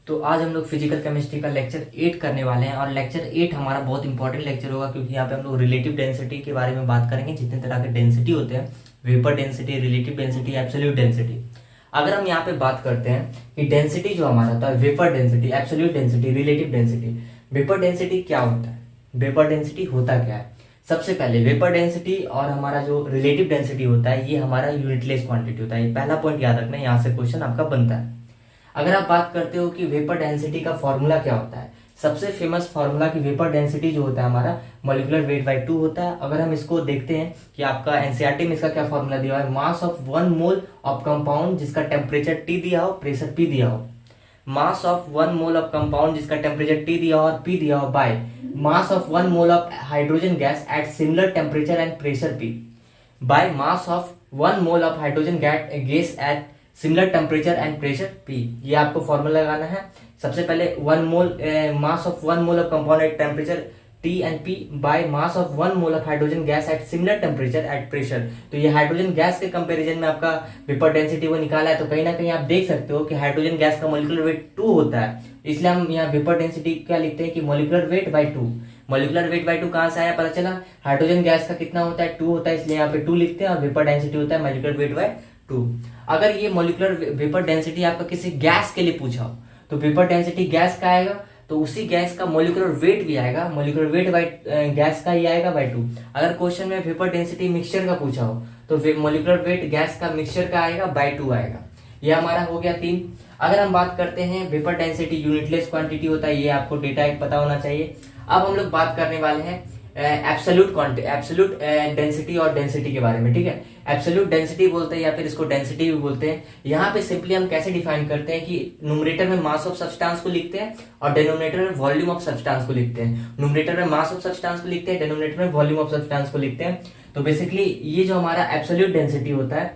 तो आज हम लोग फिजिकल केमिस्ट्री का लेक्चर 8 करने वाले हैं और लेक्चर 8 हमारा बहुत इंपॉर्टेंट लेक्चर होगा क्योंकि यहाँ पे हम लोग रिलेटिव डेंसिटी के बारे में बात करेंगे। जितने तरह के डेंसिटी होते हैं, vapour density, relative density, absolute density. अगर हम यहाँ पे बात करते हैं कि डेंसिटी जो हमारा होता है, vapour density, absolute density, relative density. Vapour density क्या होता है, वेपर डेंसिटी होता क्या है? सबसे पहले वेपर डेंसिटी और हमारा जो रिलेटिव डेंसिटी होता है ये हमारा यूनिटलेस क्वांटिटी होता है। पहला पॉइंट याद रखना है, यहाँ से क्वेश्चन आपका बनता है। अगर आप बात करते हो कि वेपर डेंसिटी का फॉर्मूला क्या होता है, सबसे फेमस फॉर्मूला की वेपर डेंसिटी जो होता है हमारा मॉलिक्यूलर वेट बाई 2 होता है। अगर हम इसको देखते हैं कि आपका एनसीईआरटी में इसका क्या फॉर्मूला दिया हुआ है, mass of 1 mole of compound जिसका टेम्परेचर T दिया हो, प्रेशर P दिया हो, mass of 1 mole of compound जिसका टेम्परेचर T दिया हो और P दिया हो, by mass of 1 mole of hydrogen gas at similar temperature and pressure P by mass of 1 mole of hydrogen gas at similar temperature and pressure P। ये आपको formula लगाना है। सबसे पहले 1 मोल mass of 1 mole of compound at temperature T and P by mass of 1 mole of hydrogen gas at similar temperature at pressure. तो ये hydrogen gas के comparison में आपका वेपर डेंसिटी वो निकाला है। तो कहीं ना कहीं आप देख सकते हो कि हाइड्रोजन गैस का मॉलिक्यूलर वेट 2 होता है, इसलिए हम यहाँ वेपर डेंसिटी क्या लिखते हैं कि molecular weight by 2। Molecular weight by 2 कहां से आया पता चला, हाइड्रोजन गैस का कितना होता है 2 होता है, इसलिए यहाँ पे 2 लिखते हैं और वेपर डेंसिटी होता है मॉलिक्यूलर वेट बाई 2। अगर ये मॉलिक्यूलर वेपर डेंसिटी आपका किसी गैस के लिए पूछा हो तो वेपर डेंसिटी गैस का आएगा तो उसी गैस का मॉलिक्यूलर वेट भी आएगा, मॉलिक्यूलर वेट बाई गैस का ही आएगा बाई 2। अगर क्वेश्चन में वेपर डेंसिटी मिक्सचर का पूछा हो तो मॉलिक्यूलर वेट गैस का मिक्सचर का आएगा बाई 2 आएगा। ये हमारा हो गया 3। अगर हम बात करते हैं वेपर डेंसिटी यूनिटलेस क्वांटिटी होता है, ये आपको डेटा एक पता होना चाहिए। अब हम लोग बात करने वाले हैं एब्सोल्यूट डेंसिटी और डेंसिटी के बारे में, ठीक है। एब्सोल्यूट डेंसिटी बोलते हैं या फिर इसको डेंसिटी भी बोलते हैं। यहाँ पे सिंपली हम कैसे डिफाइन करते हैं कि न्यूमरेटर में मास ऑफ सब्सटेंस को लिखते हैं और डिनोमिनेटर में वॉल्यूम ऑफ सब्सटेंस को लिखते हैं। न्यूमरेटर में मास ऑफ सब्सटेंस को लिखते हैं, डिनोमिनेटर में वॉल्यूम ऑफ सब्सटेंस को लिखते हैं। तो बेसिकली ये जो हमारा एब्सोल्यूट डेंसिटी होता है,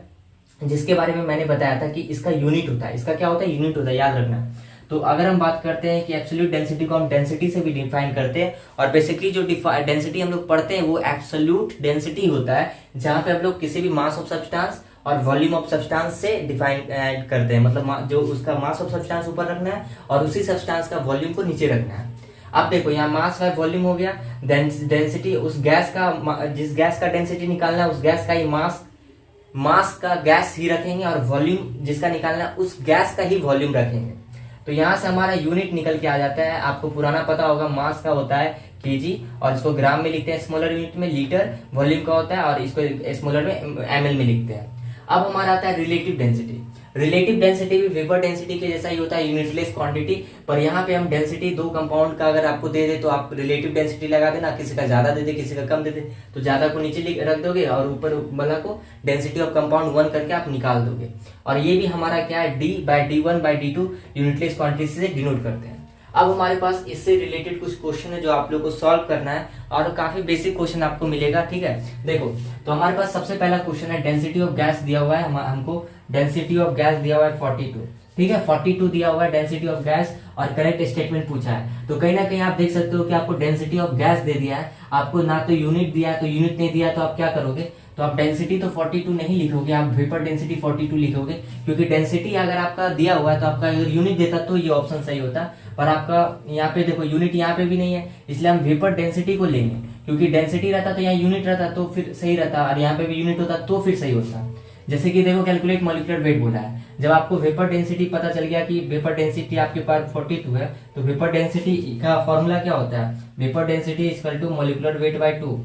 जिसके बारे में मैंने बताया था कि इसका यूनिट होता है, इसका क्या होता है, यूनिट होता है, याद रखना। तो अगर हम बात करते हैं कि एब्सोल्यूट डेंसिटी को हम डेंसिटी से भी डिफाइन करते हैं और बेसिकली जो डेंसिटी हम लोग पढ़ते हैं वो एब्सोल्यूट डेंसिटी होता है, जहां पे हम लोग किसी भी मास ऑफ सब्सटेंस और वॉल्यूम ऑफ सब्सटेंस से डिफाइन करते हैं। मतलब जो उसका मास ऑफ सब्सटेंस ऊपर रखना है और उसी सब्सटेंस का वॉल्यूम को नीचे रखना है। अब देखो यहाँ मास बाय वॉल्यूम हो गया, डेंसिटी उस गैस का, जिस गैस का डेंसिटी निकालना है उस गैस का ही मास का गैस ही रखेंगे और वॉल्यूम जिसका निकालना है उस गैस का ही वॉल्यूम रखेंगे। तो यहां से हमारा यूनिट निकल के आ जाता है। आपको पुराना पता होगा, मास का होता है केजी और इसको ग्राम में लिखते हैं, स्मॉलर यूनिट में लीटर, वॉल्यूम का होता है और इसको स्मॉलर में एमएल में लिखते हैं। अब हमारा आता है रिलेटिव डेंसिटी। रिलेटिव डेंसिटी भी वेपर डेंसिटी के जैसा ही होता है, यूनिटलेस क्वांटिटी। पर यहाँ पे हम डेंसिटी दो कंपाउंड का अगर आपको दे दे तो आप रिलेटिव डेंसिटी लगा देना, किसी का ज्यादा दे दे किसी का कम दे दे तो ज्यादा को नीचे रख दोगे और ऊपर वाला को डेंसिटी ऑफ कंपाउंड 1 करके आप निकाल दोगे। और ये भी हमारा क्या है, D by D1 by D2 unitless quantity से डिनोट करते हैं। अब हमारे पास इससे रिलेटेड कुछ क्वेश्चन है जो आप लोग को सॉल्व करना है और काफी बेसिक क्वेश्चन आपको मिलेगा, ठीक है। देखो तो हमारे पास सबसे पहला क्वेश्चन है, डेंसिटी ऑफ गैस दिया हुआ है, हमको डेंसिटी ऑफ गैस दिया हुआ है 42, ठीक है। 42 दिया हुआ है डेंसिटी ऑफ गैस और करेक्ट स्टेटमेंट पूछा है। तो कहीं ना कहीं आप देख सकते हो कि आपको डेंसिटी ऑफ गैस दे दिया है, आपको ना तो यूनिट दिया है, तो यूनिट नहीं दिया तो आप क्या करोगे, तो आप डेंसिटी तो 42 नहीं लिखोगे, आप वेपर डेंसिटी 42 लिखोगे, क्योंकि डेंसिटी अगर आपका दिया हुआ है तो आपका अगर यूनिट देता तो ये ऑप्शन सही होता, पर आपका यहाँ पे देखो यूनिट यहाँ पे भी नहीं है, इसलिए हम वेपर डेंसिटी को लेंगे। क्योंकि डेंसिटी रहता तो यहाँ यूनिट रहता तो फिर सही रहता और यहाँ पे भी यूनिट होता तो फिर सही होता। जैसे कि देखो कैलकुलेट मॉलिक्यूलर वेट बोला है, जब आपको वेपर डेंसिटी पता चल गया कि वेपर डेंसिटी आपके पास 42 है तो वेपर डेंसिटी का फॉर्मूला क्या होता है, vapour density equal to molecular weight by 2,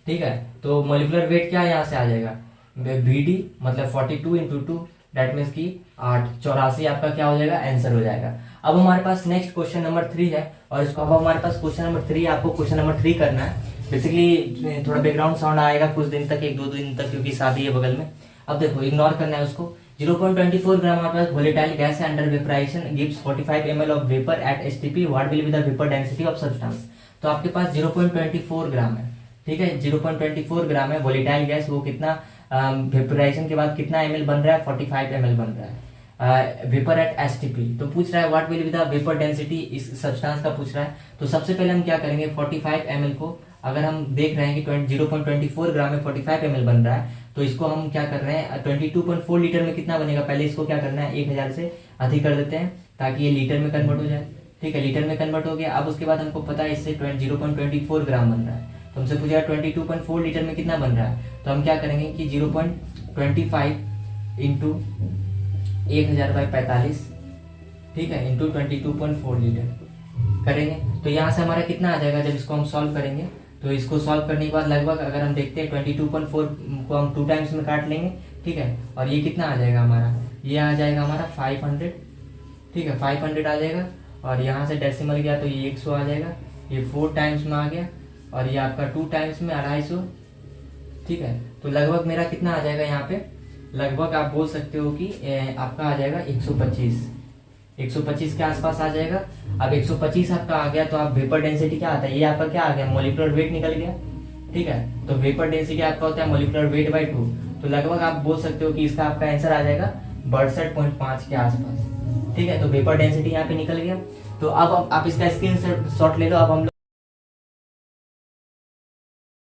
ठीक है। तो मॉलिक्यूलर वेट क्या यहाँ से आ जाएगा, VD मतलब 42 इंटू 2 दैट मीन्स की 8, 84 आपका क्या हो जाएगा, आंसर हो जाएगा। अब हमारे पास नेक्स्ट क्वेश्चन नंबर 3 है और इसको अब हमारे पास क्वेश्चन नंबर 3, आपको क्वेश्चन नंबर 3 करना है। बेसिकली थोड़ा बैकग्राउंड साउंड आएगा कुछ दिन तक, 1-2 दिन तक, क्योंकि शादी है बगल में। अब देखो इग्नोर करना है उसको। 0.24 ग्राम हमारे पास वोलेटाइल गैस है under vaporisation gives 45 ml of vapour at STP, what will be the vapour density of substance. तो आपके पास 0.24 ग्राम है, ठीक है, 0.24 ग्राम है वोलेटाइल गैस, वो कितना वेपराइजेशन के बाद कितना ml बन रहा है, 45 ml बन रहा है वेपर एट STP। तो पूछ रहा है what will be the vapour density, इस सब्सटेंस का पूछ रहा है। तो सबसे पहले हम क्या करेंगे, 45 ml को अगर हम देख रहे हैं कि 0.24 ग्राम में 45 ml बन रहा है तो इसको हम क्या कर रहे हैं, 22.4 लीटर में कितना बनेगा, पहले इसको क्या करना है 1000 से अधिक कर देते हैं ताकि ये लीटर में कन्वर्ट हो जाए। ठीक है, लीटर में कन्वर्ट हो गया। अब उसके बाद हमको पता है इससे 0.24 ग्राम बन रहा है, तो हमसे पूछा 22.4 लीटर में कितना बन रहा है, तो हम क्या करेंगे कि 0.25 इंटू 1000/45, ठीक है, इंटू 22.4 लीटर करेंगे। तो यहाँ से हमारा कितना आ जाएगा, जब इसको हम सॉल्व करेंगे तो इसको सॉल्व करने के बाद लगभग अगर हम देखते हैं 22.4 को हम 2 टाइम्स में काट लेंगे, ठीक है, और ये कितना आ जाएगा हमारा, ये आ जाएगा हमारा 500, ठीक है, 500 आ जाएगा। और यहाँ से डेसिमल गया तो ये 100 आ जाएगा, ये 4 टाइम्स में आ गया, और ये आपका 2 टाइम्स में 250, ठीक है। तो लगभग मेरा कितना आ जाएगा यहाँ पे, लगभग आप बोल सकते हो कि आपका आ जाएगा 125 के आसपास आ जाएगा। अब 125 आपका आ गया तो आप वेपर डेंसिटी क्या आता है, ये आपका क्या आ गया, मोलिकुलर वेट निकल गया, ठीक है। तो वेपर डेंसिटी आपका होता है मोलिकुलर वेट बाई 2, तो लगभग आप बोल सकते हो कि इसका आपका आंसर आ जाएगा 62.5 के आसपास, ठीक है। तो वेपर डेंसिटी यहाँ पे निकल गया। तो अब आप इसका स्क्रीन शॉट ले लो। अब हम